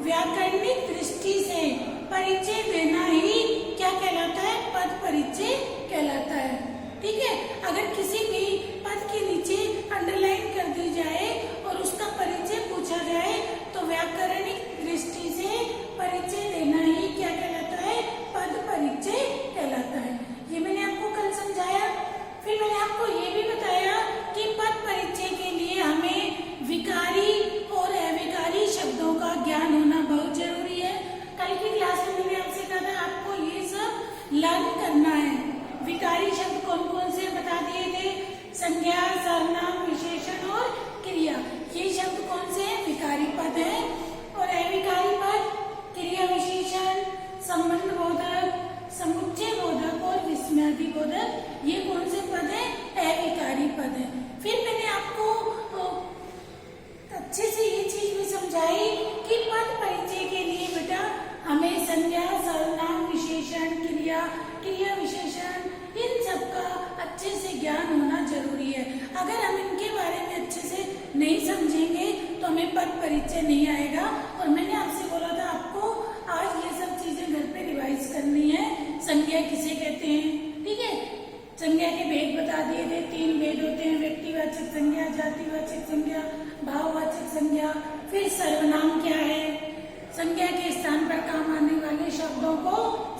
व्याकरणिक दृष्टि से परिचय देना ही क्या कहलाता है? पद परिचय कहलाता है। ठीक है, अगर किसी भी पद के नीचे अंडरलाइन कर दी जाए और उसका परिचय पूछा जाए तो व्याकरणिक दृष्टि से परिचय देना ही क्या कहलाता है? पद परिचय कहलाता है। ये मैंने आपको कल समझाया। फिर मैंने आपको ये भी बताया कि पद परिचय के लिए हमें विकारी और अविकारी शब्दों का ज्ञान होना बहुत जरूरी है। कल की क्लास में मैंने आपसे कहा था आपको ये सब लर्न करना है। विकारी शब्द कौन कौन से बता दिए थे? संज्ञा, सर्वनाम, विशेषण और क्रिया। ये शब्द कौन से हैं? विकारी पद है। और अविकारी पद क्रिया विशेषण, संबंध बोधक, समुच्चय बोधक और विस्मयादि बोधक, ये कौन से पद है? अविकारी पद है। फिर मैंने आपको अच्छे से ये चीज भी समझाई कि पद परिचय के लिए बेटा हमें संज्ञा, सर्वनाम, विशेषण, क्रिया, क्रिया विशेषण, इन सब का अच्छे से ज्ञान होना जरूरी है। अगर हम इनके बारे में अच्छे से नहीं समझेंगे तो हमें पद परिचय नहीं आएगा। और मैंने आपसे बोला था आपको आज ये सब चीजें घर पे रिवाइज करनी है। संज्ञा किसे कहते हैं? ठीक है, संज्ञा के भेद बता दिए थे। 3 भेद होते हैं, व्यक्तिवाचक संज्ञा, जातिवाचक संज्ञा, भाववाचक संज्ञा। फिर सर्वनाम क्या है? संज्ञा के स्थान पर काम आने वाले शब्दों को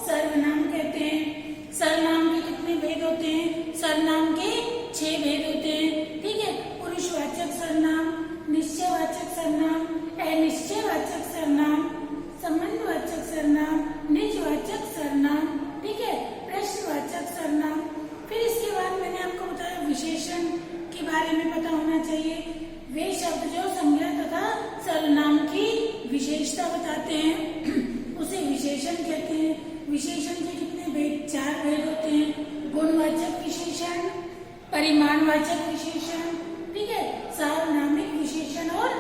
सर्वनाम कहते हैं। सर्वनाम के कितने भेद होते हैं? सर्वनाम के 6 भेद होते हैं। ठीक है, पुरुषवाचक सर्वनाम, निश्चयवाचक सर्वनाम, अनिश्चयवाचक सर्वनाम, संबंधवाचक सर्वनाम, निजवाचक सर्वनाम, ठीक है, प्रश्नवाचक सर्वनाम। फिर इसके बाद मैंने आपको बताया विशेषण के बारे में पता होना चाहिए। वे शब्द जो संज्ञा तथा सर्वनाम की विशेषता बताते हैं उसे विशेषण कहते हैं। विशेषण के कितने भेद? 4 भेद होते हैं। गुणवाचक विशेषण, परिमाणवाचक विशेषण, ठीक है, सार्वनामिक विशेषण और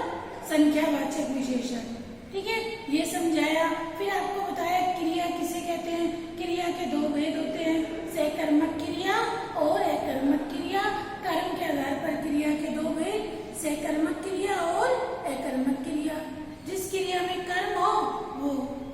संख्यावाचक विशेषण। ठीक है, ये समझाया। फिर आपको बताया क्रिया किसे कहते हैं? क्रिया के 2 भेद होते हैं, सकर्मक क्रिया और अकर्मक क्रिया। कर्म के आधार पर क्रिया के 2 भेद, सकर्मक क्रिया और अकर्मक क्रिया। जिस क्रिया में कर्म हो वो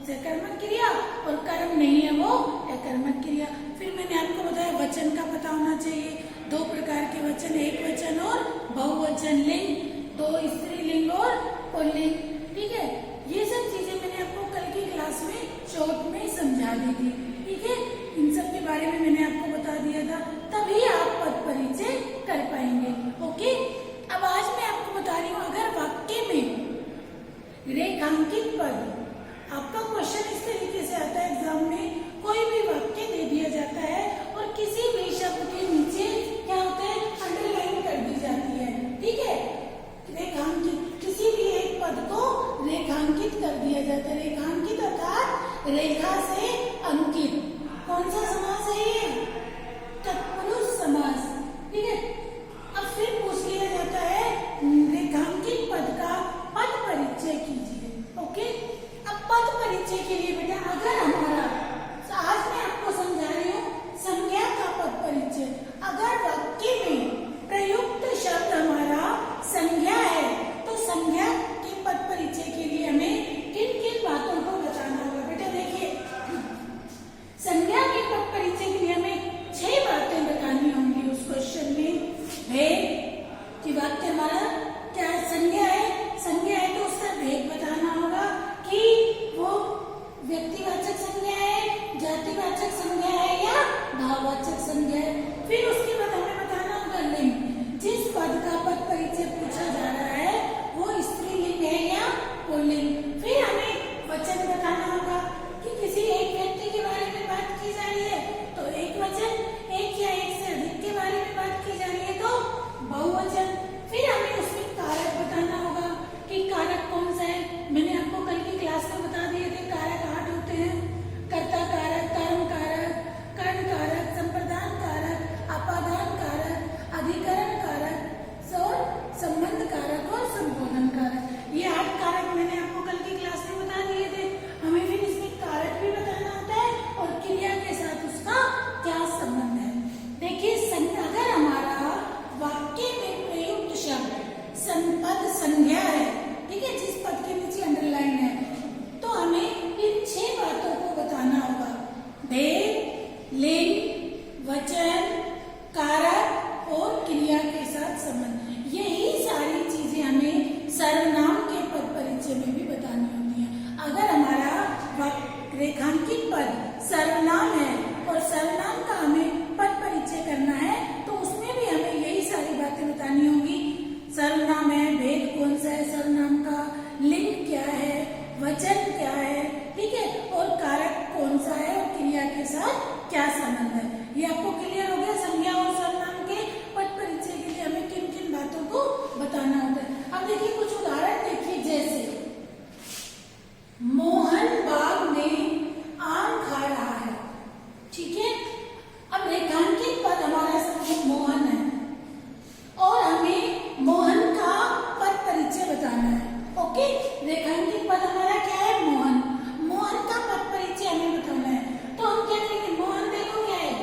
सकर्मक क्रिया और कर्म नहीं है वो अकर्मक क्रिया। फिर मैंने आपको बताया वचन का पता होना चाहिए। 2 प्रकार के वचन, एक वचन और बहुवचन लिंग, 2 स्त्रीलिंग और पुल्लिंग। ठीक है, ये सब चीजें मैंने आपको कल की क्लास में शॉर्ट में समझा दी थी। ठीक है, इन सब के बारे में मैंने आपको बता दिया था, तभी आप पद परिचय कर पाएंगे। ओके, अब आज मैं आपको बता रही हूँ अगर वाक्य में रेखांकित पद, आपका क्वेश्चन इस तरीके से आता है एग्जाम में, कोई भी वाक्य दे दिया जाता है और किसी भी शब्द के नीचे क्या होता है? अंडरलाइन कर दी जाती है। ठीक है, रेखांकित, किसी भी एक पद को रेखांकित कर दिया जाता है। रेखांकित अर्थात रेखा से अंकित। कौन सा समास है ये? तत्पुरुष समास। ठीक है, अब फिर पूछ लिया जाता है रेखांकित पद का पद परिचय कीजिए। ओके, अब पद परिचय के लिए बेटा अगर हमारा, आज मैं आपको समझा रही हूँ संज्ञा का पद परिचय। अगर वाक्य में प्रयुक्त शब्द हमारा संज्ञा है तो संज्ञा के पद परिचय के लिए हमें किन किन बातों को बताना होगा? बेटा देखिए, संज्ञा के पद परिचय के लिए हमें 6 बातें बतानी होंगी उस क्वेश्चन में। भेद कि वाक्य हमारा क्या संज्ञा है? संज्ञा है तो उसका भेद बताना होगा कि वो व्यक्तिवाचक संज्ञा है, जातिवाचक संज्ञा है या भाववाचक संज्ञा है। फिर उसके बाद हमें बताना होगा लिंग, जिस पद का पद परिचय पूछा जा रहा है वो स्त्रीलिंग है या पुल्लिंग। फिर हमें वचन बताना होगा कि किसी एक व्यक्ति के बारे में बात की जा रही है तो एक वचन, एक या एक से अधिक के बारे में बात की जा रही है तो बहुवचन। फिर हमें उसमें कारक बताना होगा कि कारक कौन सा है। मैंने आपको कल की क्लास में बता दिए थे कारक 8 होते हैं। कर्ता कारक, कर्म कारक, कर्ण कारक, संप्रदान कारक, अपादान कारक, अधिकरण कारक, संबंध कारक और संबोधन कारक। ये 8 कारक मैंने आपको कल की क्लास में बता दिए थे। हमें फिर इसमें कारक भी बताना होता है और क्रिया के साथ उसका क्या संबंध सर्वनाम का हमें पद परिचय करना है तो उसमें भी हमें यही सारी बातें बतानी होंगी। सर्वनाम है, भेद कौन सा है सर्वनाम का, लिंग क्या है, वचन क्या है, ठीक है, और कारक कौन सा है और क्रिया के साथ क्या संबंध है। ये आपको क्लियर हो गया। संज्ञा और सर्वनाम के पद परिचय के लिए हमें किन किन बातों को बताना होता है। अब देखिए कुछ उदाहरण देखिए, जैसे मोहन बाग में आम खा रहा है, ठीक है। अब रेखांकित पद हमारा समझो मोहन है और हमें मोहन का पद परिचय बताना है। ओके, रेखांकित पद हमारा क्या है, मोहन। मोहन का पद परिचय हमें बताना है तो हम क्या करेंगे, मोहन देखो क्या है,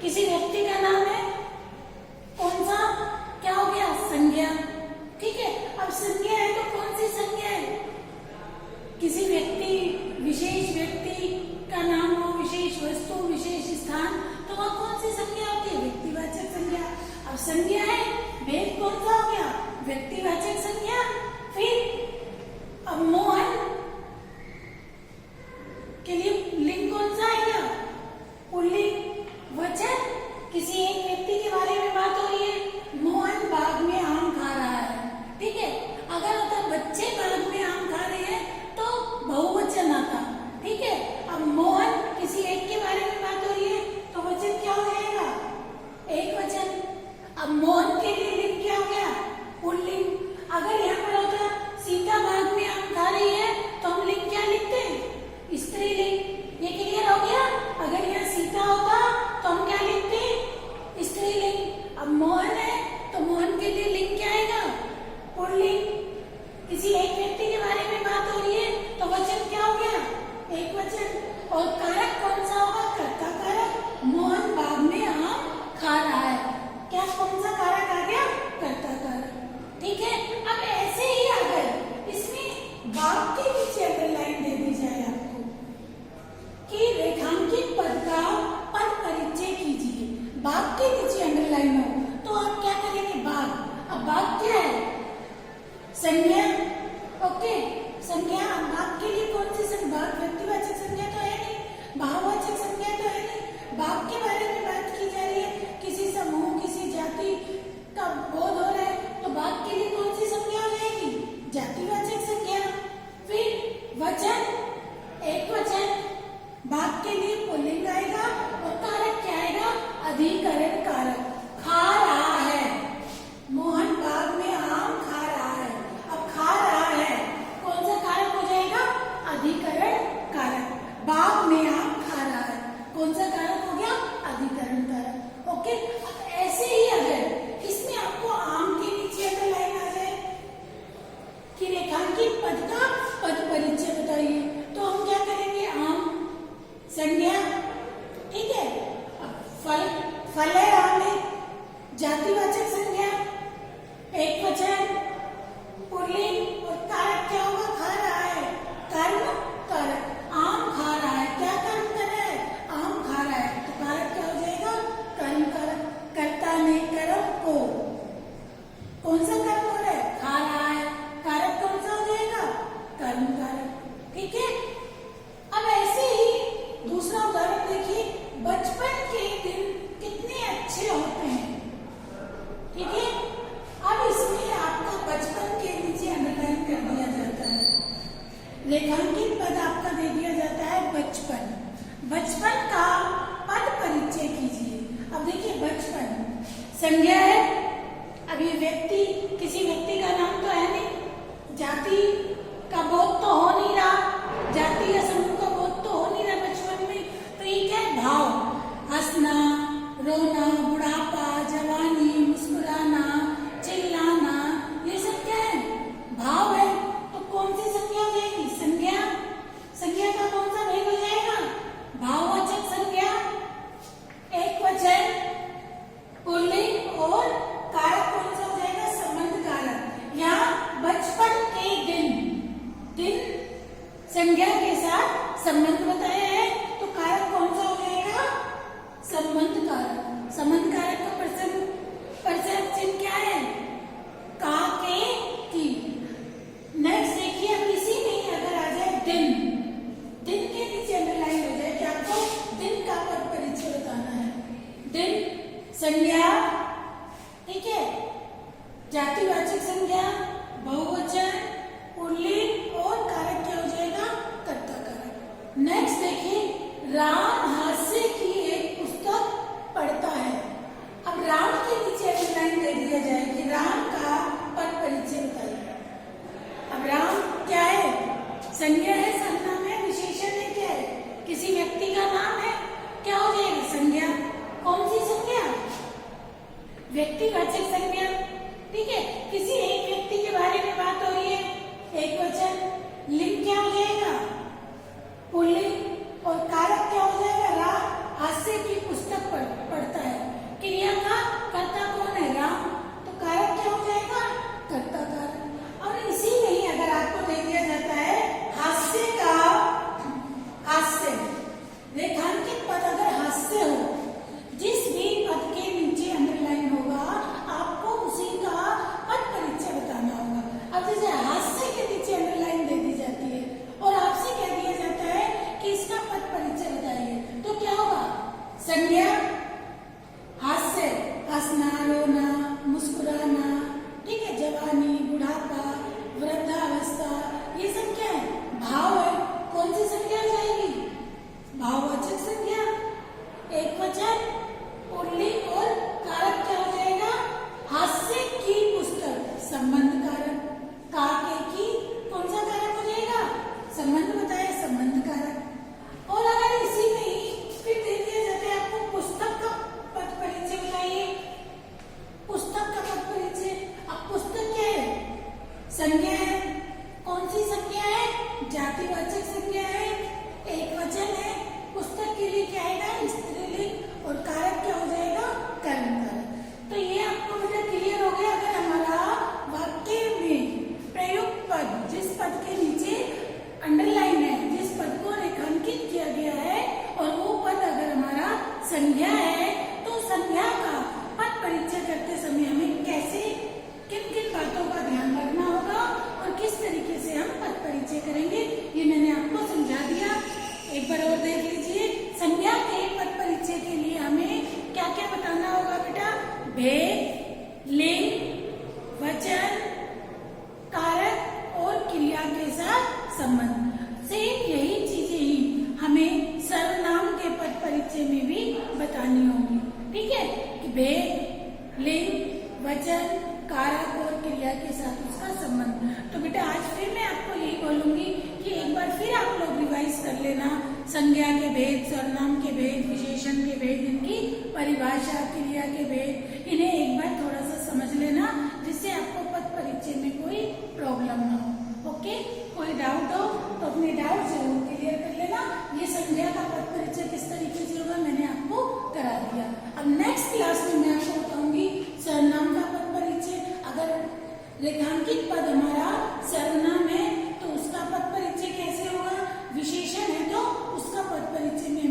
किसी व्यक्ति का नाम है, कौन सा, क्या हो गया, संज्ञा, ठीक है। अब संज्ञा है तो कौन सी संज्ञा है, किसी व्यक्ति, विशेष व्यक्ति का नाम हो, विशेष वस्तु, विशेष स्थान, तो वह कौन सी संज्ञा होती है, व्यक्तिवाचक संज्ञा। अब संज्ञा है, भेद कौन सा हो गया, व्यक्तिवाचक संज्ञा। फिर अब मोहन के लिए लिंग कौन सा आएगा, पुल्लिंग। वचन, किसी एक व्यक्ति के बारे में बात हो रही है, मोहन बाग में आम खा रहा है, ठीक है। अगर होता बच्चे बाग में आम खा रहे हैं तो बहुवचन आता, ठीक है। अब मोहन किसी एक के बारे में बात हो रही है तो वचन क्या हो जाएगा, एक वचन। अब मोहन के लिए लिंग क्या हो गया, पुल्लिंग। अगर यहाँ पर होता सीता बाग में आम खा रही है तो हम लिंग क्या लिखते हैं, स्त्रीलिंग। ये क्लियर हो गया। अगर यहाँ सीता होता तो हम क्या लिखते हैं, स्त्रीलिंग। अब मोहन है तो मोहन के लिए लिंग क्या आएगा, पुल्लिंग। किसी एक व्यक्ति के बारे में बात हो रही है तो वचन क्या हो गया, एक वचन। और कारक कौन सा होगा, कर्ता कारक। मोहन बाग में आम खा रहा है, क्या कौन सा कारक आ गया, कर्ता कारक, ठीक है। अब ऐसे ही अगर इसमें बाग के नीचे अंडरलाइन दे दी जाए आपको कि रेखांकित पद का पद परिचय कीजिए, बाग के नीचे अंडरलाइन हो तो आप क्या करेंगे, बाग। अब बाग क्या है, संज्ञा, ओके, संज्ञा। बाग के लिए कौन सी संज्ञा, बाग व्यक्तिवाचक संज्ञा तो है नहीं, भाववाचक संज्ञा तो है नहीं। बाग के बारे में बात की जा रही है, किसी समूह, किसी जाति का बोध हो रहा है तो बाग के लिए कौन सी संज्ञा हो जाएगी, जातिवाचक संज्ञा। फिर वचन, एक वचन, बाग के लिए पुल्लिंग आएगा और कारक क्या आएगा, अधिकरण कारक। खा रहा है, मोहन बाग में आम खा रहा है। अब खा रहा है कौन सा कारक हो जाएगा, अधिकरण कारक। बाग में आम खा रहा है कौन सा कारक हो गया, अधिकरण कारक। ओके, अब ऐसे ही अगर इसमें आपको आम के नीचे अगर लाइन आ जाए कि रेखांकित पद का पद परिचय बताइए तो हम क्या करेंगे, आम संज्ञा, ठीक है। अब फल, फल है आम है, जातिवाचक संज्ञा, एक वचन, पुल्लिंग। और कारक क्या होगा, खा रहा है, कर्म कारक। आम खा रहा है, क्या कर्म कर रहा है, आम खा रहा है, तो कारक क्या हो जाएगा, कर्म कारक। कर्ता ने कर्म को, कौन सा कर्म हो रहा है, खा रहा है, कारक कौन सा हो जाएगा, कर्म कारक, ठीक है। अब ऐसे ही दूसरा उदाहरण देखिए, बचपन के दिन कितने अच्छे होते हैं, ठीक है। अब इसमें आपका बचपन के नीचे अंडरलाइन कर दिया जाता है, रेखांकित पद आपका दे दिया जाता है बचपन। बचपन का पद परिचय कीजिए। अब देखिए बचपन संज्ञा है, अब ये व्यक्ति, किसी व्यक्ति का नाम तो है नहीं, जाति का बोध तो हो नहीं रहा, जाति या समूह का बोध तो हो नहीं रहा बचपन में, तो ये क्या है, भाव। हंसना, रोना, बुढ़ापा, जवानी, मुस्कुराना, चिल्लाना, ये सब क्या है, भाव है। तो कौन सी संज्ञा हो जाएगी, संज्ञा। संज्ञा का कौन सा भेद हो जाएगा, भाववाचक संज्ञा, एक वचन, पुल्लिंग। और कारक कौन सा हो जाएगा, संबंध कारक। यहाँ बचपन के दिन, दिन संज्ञा के साथ संबंध बताया है तो कारक कौन सा हो जाएगा, संबंध कारक। संबंध कारक का परसेंट चिन्ह क्या है, का, के, की। नेक्स्ट देखिए, अब इसी में अगर आ जाए दिन, दिन के नीचे अंडरलाइन हो जाए कि आपको दिन का संज्ञा है, सर्वनाम है, विशेषण है, क्या है? किसी व्यक्ति का नाम है, क्या हो जाएगा? संज्ञा। कौन सी संज्ञा? व्यक्तिवाचक संज्ञा। ठीक है, किसी एक व्यक्ति के बारे में बात हो रही है, एक वचन। लिंग क्या हो जाएगा? पुल्लिंग। और कारक क्या हो जाएगा? राम हास्य की पुस्तक पढ़ता है। क्रिया का कर्ता कौन है? राम। तो कारक क्या हो जाएगा? कर्ता कारक। और इसी में ही अगर आपको दे दिया जाता है हास्य का, हास्य रेखांकित पद अगर हास्य हो, जिस भी पद के नीचे अंडरलाइन होगा आपको उसी का पद परिचय बताना होगा। अब जैसे हास्य के नीचे अंडरलाइन दे दी जाती है और आपसे कह दिया जाता है कि इसका पद परिचय बताइए, तो क्या होगा? संज्ञा हास्य, हंसना, रोना, मुस्कुराना, ठीक है, जवानी, बुढ़ापा, वृद्धावस्था, ये सब क्या है? भाव है। कौन सी संज्ञा हो जाएगी? भाववाचक संज्ञा। एक वचन, पुल्लिंग और कारक क्या हो जाएगा? हास्य की पुस्तक, संबंध कारक। काके की कौन सा कारक हो जाएगा? संबंध बताया, संबंध कारक। और अगर इसी में ही फिर दे दिया जाता है आपको पुस्तक का पद परिचय बताइए, पुस्तक का पद परिचय। अब पुस्तक क्या है? संज्ञा है। कौन सी संज्ञा है? जातिवाचक संज्ञा है, एक वचन है। पुस्तक के लिए क्या आएगा? स्त्रीलिंग। और कारक क्या हो जाएगा? कर्म कारक। तो ये आपको बेटा क्लियर हो गया। अगर हमारा वाक्य में प्रयुक्त पद, जिस पद के नीचे अंडरलाइन है, जिस पद को रेखांकित किया गया है, और वो पद अगर हमारा संज्ञा है, तो संज्ञा का पद परिचय करते समय हमें कैसे, किन किन बातों का ध्यान रखना होगा और किस तरीके से हम पद परिचय करेंगे, ये मैंने आपको समझा दिया। एक बार और देख लीजिए। संज्ञा के पद परिचय के लिए हमें क्या क्या बताना होगा बेटा? भेद, लिंग, वचन, कारक और क्रिया के साथ संबंध। सेम यही चीजें ही हमें सर्वनाम के पद परिचय में भी बतानी होगी। ठीक है, कि भेद, लिंग, वचन, कारक और क्रिया के साथ उसका संबंध। तो बेटा आज फिर मैं आपको यही बोलूंगी कि एक बार फिर आप लोग रिवाइज कर लेना। संज्ञा के भेद, सर्वनाम के भेद, विशेषण के भेद, इनकी परिभाषा, क्रिया के भेद, इन्हें एक बार थोड़ा सा समझ लेना, जिससे आपको पद परिचय में कोई प्रॉब्लम ना हो। ओके, कोई डाउट हो तो अपने डाउट जरूर क्लियर कर लेना। ये संज्ञा का पद परिचय किस तरीके से होगा मैंने आपको करा दिया। अब नेक्स्ट क्लास में मैं आपको बताऊंगी सर्वनाम का पद परिचय। अगर रेखांकित पद हमारा सर्वनाम है तो उसका पद परिचय कैसे होगा, विशेषण है तो उसका पद परिचय में